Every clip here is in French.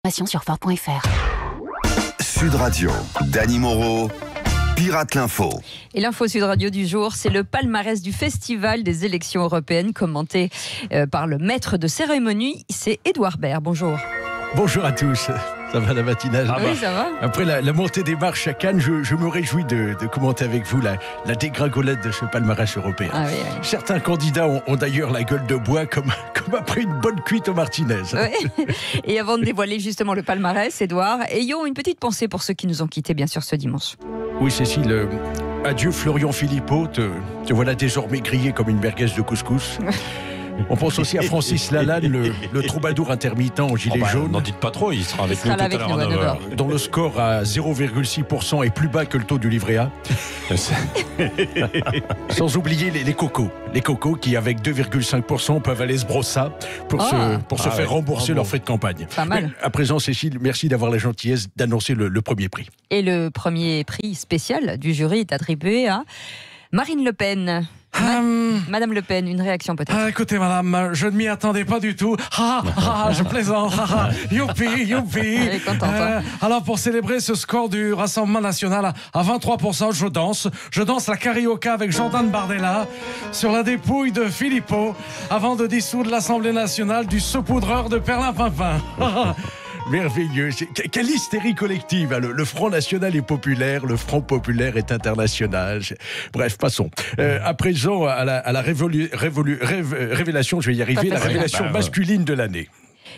Informations sur Ford.fr. Sud Radio, Dany Moreau, Pirate l'Info. Et l'info Sud Radio du jour, c'est le palmarès du festival des élections européennes commenté par le maître de cérémonie, c'est Édouard Baird. Bonjour. Bonjour à tous. Ça va la matinale? Oui, ça va. Après la montée des marches à Cannes, je me réjouis de commenter avec vous la dégringolade de ce palmarès européen. Ah, oui, oui. Certains candidats ont d'ailleurs la gueule de bois comme après une bonne cuite au martinez. Oui. Et avant de dévoiler justement le palmarès, Édouard, ayons une petite pensée pour ceux qui nous ont quittés bien sûr ce dimanche. Oui, Cécile, adieu Florian Philippot, te voilà désormais grillé comme une merguez de couscous. On pense aussi à Francis Lalanne, le troubadour intermittent en gilet jaune. N'en dites pas trop, il sera avec nous tout à l'heure à 9h. Dont le score à 0,6% est plus bas que le taux du livret A. Sans oublier les cocos. Les cocos qui, avec 2,5%, peuvent aller se brosser pour se faire rembourser leurs frais de campagne. Pas mal. Mais à présent, Cécile, merci d'avoir la gentillesse d'annoncer le premier prix. Et le premier prix spécial du jury est attribué à Marine Le Pen. Madame Le Pen, une réaction peut-être. Écoutez madame, je ne m'y attendais pas du tout. Je plaisante. Youpi. Elle est contente, hein. Alors pour célébrer ce score du Rassemblement National à 23%, je danse la carioca avec Jordan Bardella sur la dépouille de Philippot avant de dissoudre l'Assemblée Nationale du saupoudreur de Perlimpinpin. Merveilleux. Quelle hystérie collective. Le Front National est populaire, le Front Populaire est international. Bref, passons. À présent, à la révélation, je vais y arriver, la révélation masculine de l'année.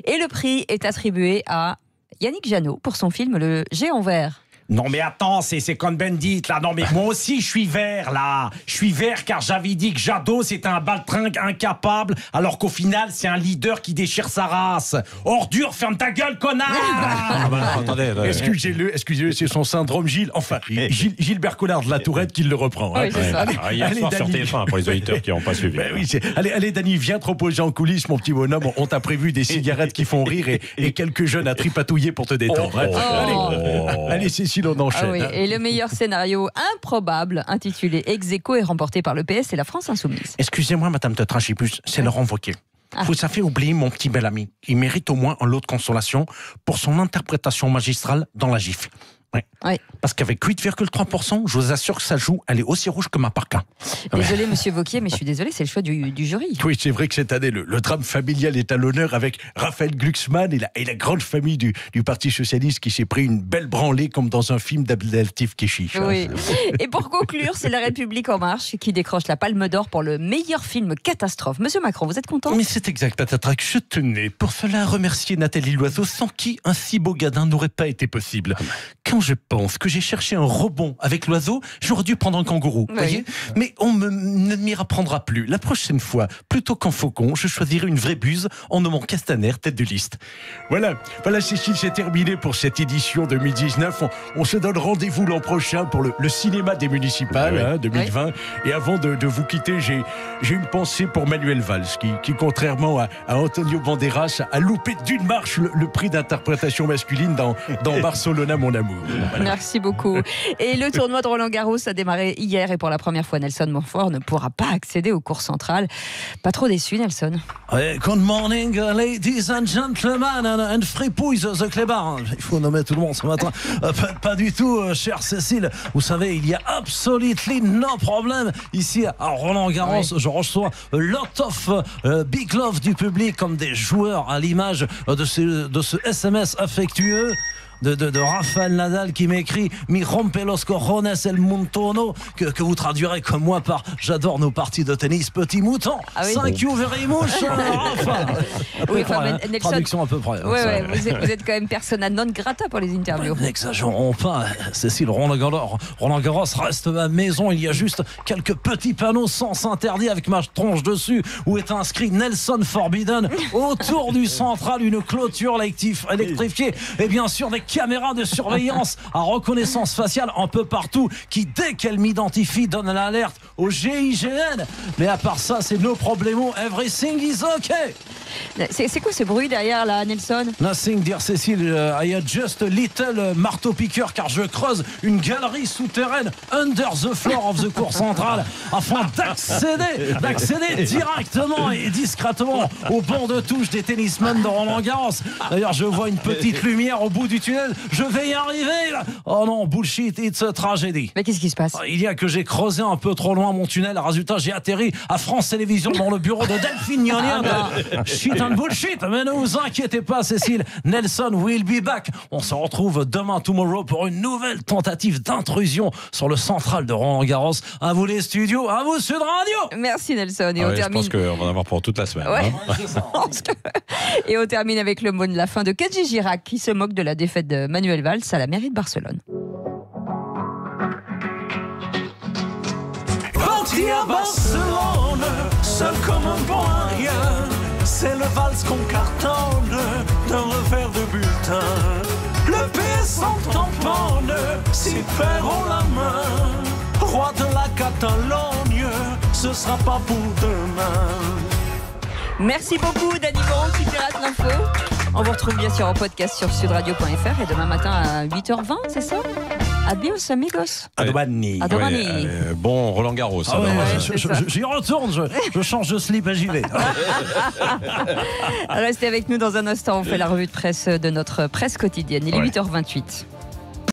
Et le prix est attribué à Yannick Jeannot pour son film Le Géant Vert. Non mais attends, c'est Cohn-Bendit là. Non mais moi aussi je suis vert là. Je suis vert car j'avais dit que Jadot c'était un baltringue incapable alors qu'au final c'est un leader qui déchire sa race. Ordure, ferme ta gueule connard. Attendez. Excusez-le, c'est son syndrome Gilles. Enfin, Gilbert Collard de la Tourette qui le reprend. Oui, c'est ça. Hier soir sur TF1 pour les auditeurs qui n'ont pas suivi. Allez Dany, viens te reposer en coulisses mon petit bonhomme. On t'a prévu des cigarettes qui font rire et quelques jeunes à tripatouiller pour te détendre. Allez Cécile, on enchaîne. Ah oui. Et le meilleur scénario improbable, intitulé Ex-Aequo, est remporté par le PS et la France Insoumise. Excusez-moi madame de Trachibus, c'est Laurent Wauquiez. Vous avez oublié mon petit bel ami. Il mérite au moins un lot de consolation pour son interprétation magistrale dans La Gifle. Oui. Parce qu'avec 8,3%, je vous assure que sa joue, elle est aussi rouge que ma parka. Désolé, monsieur Wauquiez, mais je suis désolé, c'est le choix du jury. Oui, c'est vrai que cette année, le drame familial est à l'honneur avec Raphaël Glucksmann et la grande famille du Parti Socialiste qui s'est pris une belle branlée comme dans un film d'Abdelatif Kechiche. Oui. Et pour conclure, c'est La République En Marche qui décroche la Palme d'Or pour le meilleur film catastrophe. Monsieur Macron, vous êtes content? Mais c'est exact, Patatrac. Je tenais pour cela à remercier Nathalie Loiseau, sans qui un si beau gadin n'aurait pas été possible. Quand je pense que j'ai cherché un rebond avec l'oiseau, j'aurais dû prendre un kangourou, voyez. Mais ne m'y apprendra plus. La prochaine fois, plutôt qu'un faucon, je choisirai une vraie buse en nommant Castaner tête de liste. Voilà Cécile, c'est terminé pour cette édition 2019. On se donne rendez-vous l'an prochain pour le cinéma des municipales 2020. Et avant de vous quitter, j'ai une pensée pour Manuel Valls qui contrairement à Antonio Banderas, a loupé d'une marche le prix d'interprétation masculine dans Barcelona, mon amour. Voilà. Merci beaucoup. Et le tournoi de Roland-Garros a démarré hier et pour la première fois, Nelson Montfort ne pourra pas accéder au cours central. Pas trop déçu, Nelson? Good morning, ladies and gentlemen, and fripouilles the clébard. Il faut nommer tout le monde ce matin. Pas du tout, chère Cécile. Vous savez, il y a absolutely no problem ici à Roland-Garros. Je reçois a lot of big love du public comme des joueurs à l'image de ce SMS affectueux. De Rafael Nadal qui m'écrit Mi rompe los cojones el montono, que vous traduirez comme moi par j'adore nos parties de tennis petit mouton. Thank you very much, Rafa. Oui, Nelson, traduction à peu près. Vous êtes quand même persona non grata pour les interviews. N'exagérons pas, Cécile. Roland-Garros reste ma maison. Il y a juste quelques petits panneaux sens interdit avec ma tronche dessus où est inscrit Nelson Forbidden. Autour du central, une clôture électrifiée et bien sûr des caméras de surveillance à reconnaissance faciale un peu partout qui, dès qu'elle m'identifie, donne l'alerte au GIGN. Mais à part ça, c'est no problemo, everything is okay. C'est quoi ce bruit derrière là, Nelson? Nothing, dear Cécile, I had just a little marteau-piqueur car je creuse une galerie souterraine under the floor of the cour centrale afin d'accéder directement et discrètement au banc de touche des tennismen de Roland-Garros. D'ailleurs, je vois une petite lumière au bout du tunnel. Je vais y arriver là. Oh non, bullshit, it's a tragedy. Mais qu'est-ce qui se passe? Il y a que j'ai creusé un peu trop loin mon tunnel. Résultat, j'ai atterri à France Télévisions dans le bureau de Delphine Gnonier. Shit and bullshit. Mais ne vous inquiétez pas, Cécile. Nelson will be back. On se retrouve demain, tomorrow, pour une nouvelle tentative d'intrusion sur le central de Roland-Garros. À vous les studios, à vous Sud Radio. Merci Nelson. Et Ah on ouais, termine. Je pense qu'on va en avoir pour toute la semaine. Ouais. Hein. Et on termine avec le mot de la fin de Kenji Girac qui se moque de la défaite de Manuel Valls à la mairie de Barcelone. Parti à Barcelone, seul comme un bon rien. C'est le Valls qu'on cartonne d'un revers de bulletin. Le PS en tamponne, s'ils perdront la main. Roi de la Catalogne, ce sera pas pour demain. Merci beaucoup Dany Moreau qui pirate l'info. On vous retrouve bien sûr en podcast sur sudradio.fr et demain matin à 8h20, c'est ça? Adios amigos. À domani. À domani. Bon Roland Garros. Ah ouais, alors, j'y retourne, je change de slip et j'y vais. Restez avec nous dans un instant, on fait la revue de presse de notre presse quotidienne. Il est 8h28.